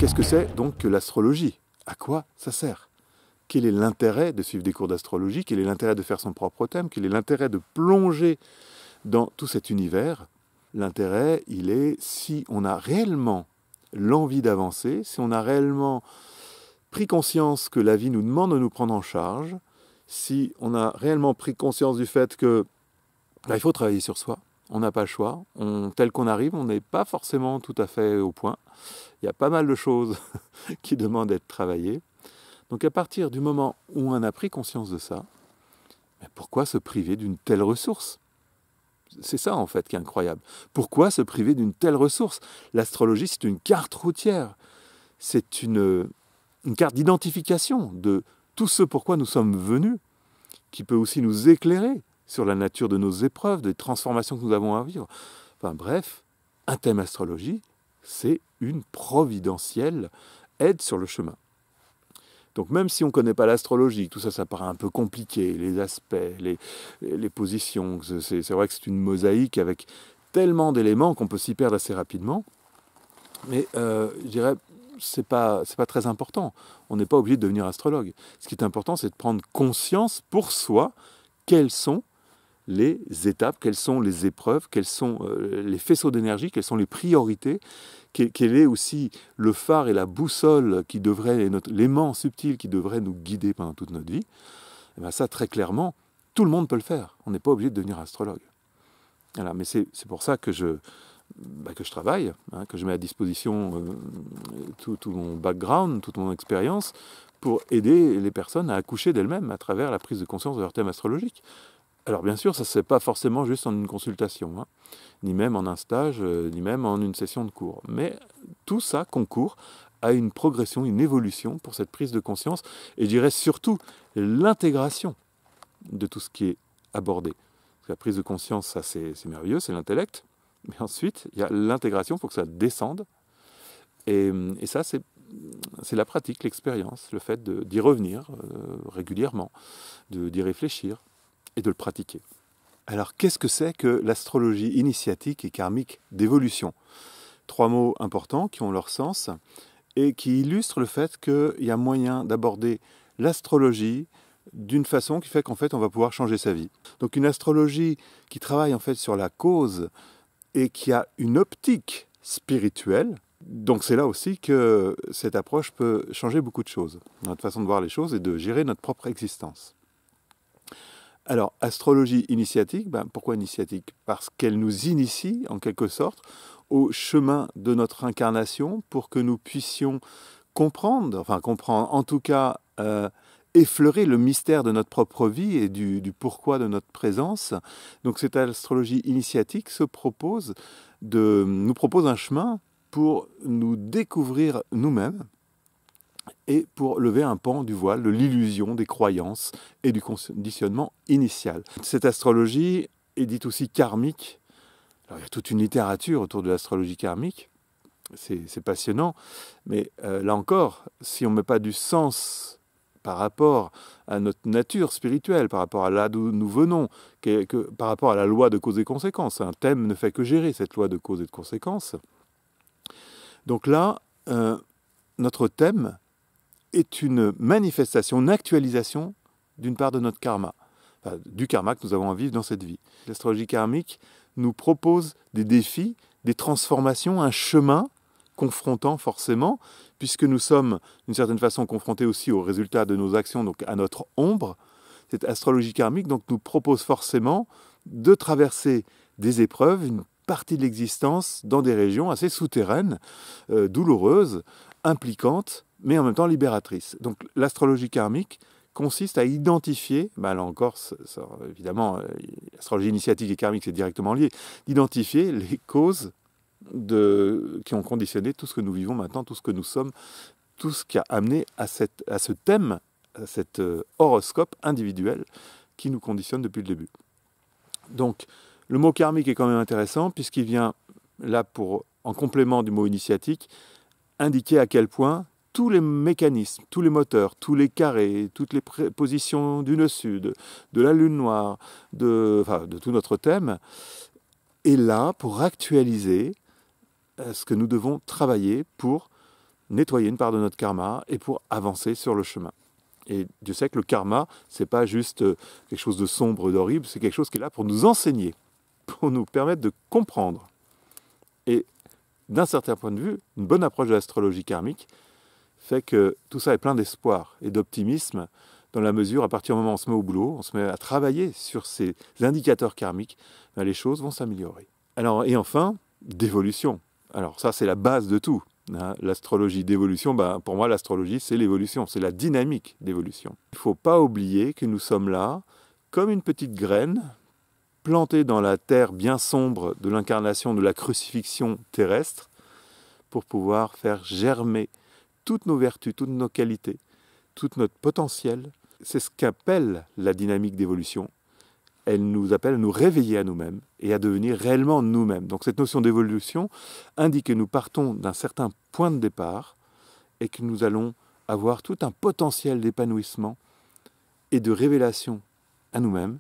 qu'est-ce que c'est donc que l'astrologie? À quoi ça sert? Quel est l'intérêt de suivre des cours d'astrologie? Quel est l'intérêt de faire son propre thème? Quel est l'intérêt de plonger dans tout cet univers? L'intérêt, il est si on a réellement l'envie d'avancer, si on a réellement pris conscience que la vie nous demande de nous prendre en charge, si on a réellement pris conscience du fait que il faut travailler sur soi, on n'a pas le choix, tel qu'on arrive, on n'est pas forcément tout à fait au point. Il y a pas mal de choses qui demandent d'être travaillées. Donc à partir du moment où on a pris conscience de ça, pourquoi se priver d'une telle ressource? C'est ça en fait qui est incroyable. Pourquoi se priver d'une telle ressource? L'astrologie, c'est une carte routière. C'est une carte d'identification de tout ce pourquoi nous sommes venus, qui peut aussi nous éclairer sur la nature de nos épreuves, des transformations que nous avons à vivre. Enfin bref, un thème astrologie, c'est une providentielle aide sur le chemin. Donc même si on ne connaît pas l'astrologie, tout ça, ça paraît un peu compliqué, les aspects, les positions, c'est vrai que c'est une mosaïque avec tellement d'éléments qu'on peut s'y perdre assez rapidement. Mais je dirais, c'est pas très important. On n'est pas obligé de devenir astrologue. Ce qui est important, c'est de prendre conscience pour soi quelles sont les étapes, quelles sont les épreuves, quels sont les faisceaux d'énergie, quelles sont les priorités, quel est aussi le phare et la boussole qui devrait, l'aimant subtil qui devrait nous guider pendant toute notre vie. Et bien ça, très clairement, tout le monde peut le faire. On n'est pas obligé de devenir astrologue. Voilà, mais c'est pour ça que je travaille, que je mets à disposition tout mon background, toute mon expérience, pour aider les personnes à accoucher d'elles-mêmes à travers la prise de conscience de leur thème astrologique. Alors bien sûr, ça ne se fait pas forcément juste en une consultation, ni même en un stage, ni même en une session de cours. Mais tout ça concourt à une progression, une évolution pour cette prise de conscience, et je dirais surtout l'intégration de tout ce qui est abordé. Parce que la prise de conscience, ça c'est merveilleux, c'est l'intellect, mais ensuite, il y a l'intégration, il faut que ça descende, et ça c'est la pratique, l'expérience, le fait d'y revenir régulièrement, d'y réfléchir, et de le pratiquer. Alors, qu'est-ce que c'est que l'astrologie initiatique et karmique d'évolution? 3 mots importants qui ont leur sens et qui illustrent le fait qu'il y a moyen d'aborder l'astrologie d'une façon qui fait qu'en fait, on va pouvoir changer sa vie. Donc, une astrologie qui travaille en fait sur la cause et qui a une optique spirituelle. Donc, c'est là aussi que cette approche peut changer beaucoup de choses, notre façon de voir les choses et de gérer notre propre existence. Alors, astrologie initiatique, pourquoi initiatique? Parce qu'elle nous initie, en quelque sorte, au chemin de notre incarnation pour que nous puissions comprendre, en tout cas, effleurer le mystère de notre propre vie et du pourquoi de notre présence. Donc, cette astrologie initiatique nous propose un chemin pour nous découvrir nous-mêmes, et pour lever un pan du voile de l'illusion des croyances et du conditionnement initial. Cette astrologie est dite aussi karmique. Alors, il y a toute une littérature autour de l'astrologie karmique, c'est passionnant, mais là encore, si on ne met pas du sens par rapport à notre nature spirituelle, par rapport à là d'où nous venons, par rapport à la loi de cause et conséquence, un thème ne fait que gérer cette loi de cause et de conséquence. Donc là, notre thème est une manifestation, une actualisation d'une part de notre karma, du karma que nous avons à vivre dans cette vie. L'astrologie karmique nous propose des défis, des transformations, un chemin confrontant forcément, puisque nous sommes d'une certaine façon confrontés aussi aux résultats de nos actions, donc à notre ombre. Cette astrologie karmique donc, nous propose forcément de traverser des épreuves, une partie de l'existence dans des régions assez souterraines, douloureuses, impliquantes, mais en même temps libératrice. Donc l'astrologie karmique consiste à identifier, là encore, évidemment, l'astrologie initiatique et karmique, c'est directement lié, d'identifier les causes qui ont conditionné tout ce que nous vivons maintenant, tout ce que nous sommes, tout ce qui a amené à ce thème, à cet horoscope individuel qui nous conditionne depuis le début. Donc, le mot karmique est quand même intéressant puisqu'il vient là en complément du mot initiatique, indiquer à quel point tous les mécanismes, tous les moteurs, tous les carrés, toutes les positions du nœud-sud, de la lune noire, de tout notre thème, est là pour actualiser ce que nous devons travailler pour nettoyer une part de notre karma et pour avancer sur le chemin. Et Dieu sait que le karma, c'est pas juste quelque chose de sombre, d'horrible, c'est quelque chose qui est là pour nous enseigner, pour nous permettre de comprendre. Et d'un certain point de vue, une bonne approche de l'astrologie karmique fait que tout ça est plein d'espoir et d'optimisme dans la mesure, à partir du moment où on se met au boulot, on se met à travailler sur ces indicateurs karmiques, ben les choses vont s'améliorer. Alors, et enfin, d'évolution. Alors ça, c'est la base de tout. Hein. L'astrologie d'évolution, ben, pour moi, l'astrologie, c'est l'évolution, c'est la dynamique d'évolution. Il ne faut pas oublier que nous sommes là comme une petite graine plantée dans la terre bien sombre de l'incarnation de la crucifixion terrestre pour pouvoir faire germer toutes nos vertus, toutes nos qualités, tout notre potentiel. C'est ce qu'appelle la dynamique d'évolution. Elle nous appelle à nous réveiller à nous-mêmes et à devenir réellement nous-mêmes. Donc cette notion d'évolution indique que nous partons d'un certain point de départ et que nous allons avoir tout un potentiel d'épanouissement et de révélation à nous-mêmes.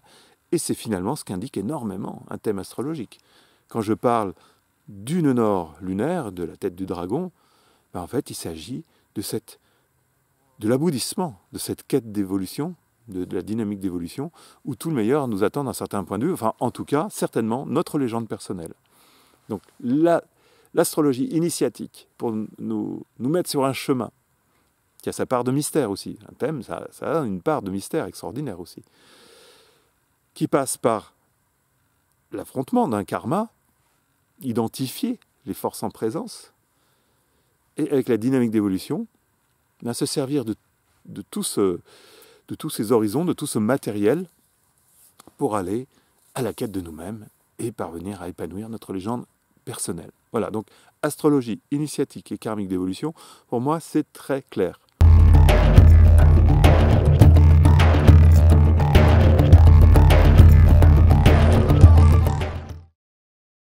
Et c'est finalement ce qu'indique énormément un thème astrologique. Quand je parle du nœud nord lunaire, de la tête du dragon, ben en fait il s'agit de l'aboutissement de cette quête d'évolution, de la dynamique d'évolution, où tout le meilleur nous attend d'un certain point de vue, enfin en tout cas, certainement, notre légende personnelle. Donc l'astrologie initiatique, pour nous mettre sur un chemin, qui a sa part de mystère aussi, un thème, ça a une part de mystère extraordinaire aussi, qui passe par l'affrontement d'un karma, identifier les forces en présence, et avec la dynamique d'évolution, ben, se servir de tous ces horizons, de tout ce matériel pour aller à la quête de nous-mêmes et parvenir à épanouir notre légende personnelle. Voilà, donc astrologie initiatique et karmique d'évolution, pour moi c'est très clair.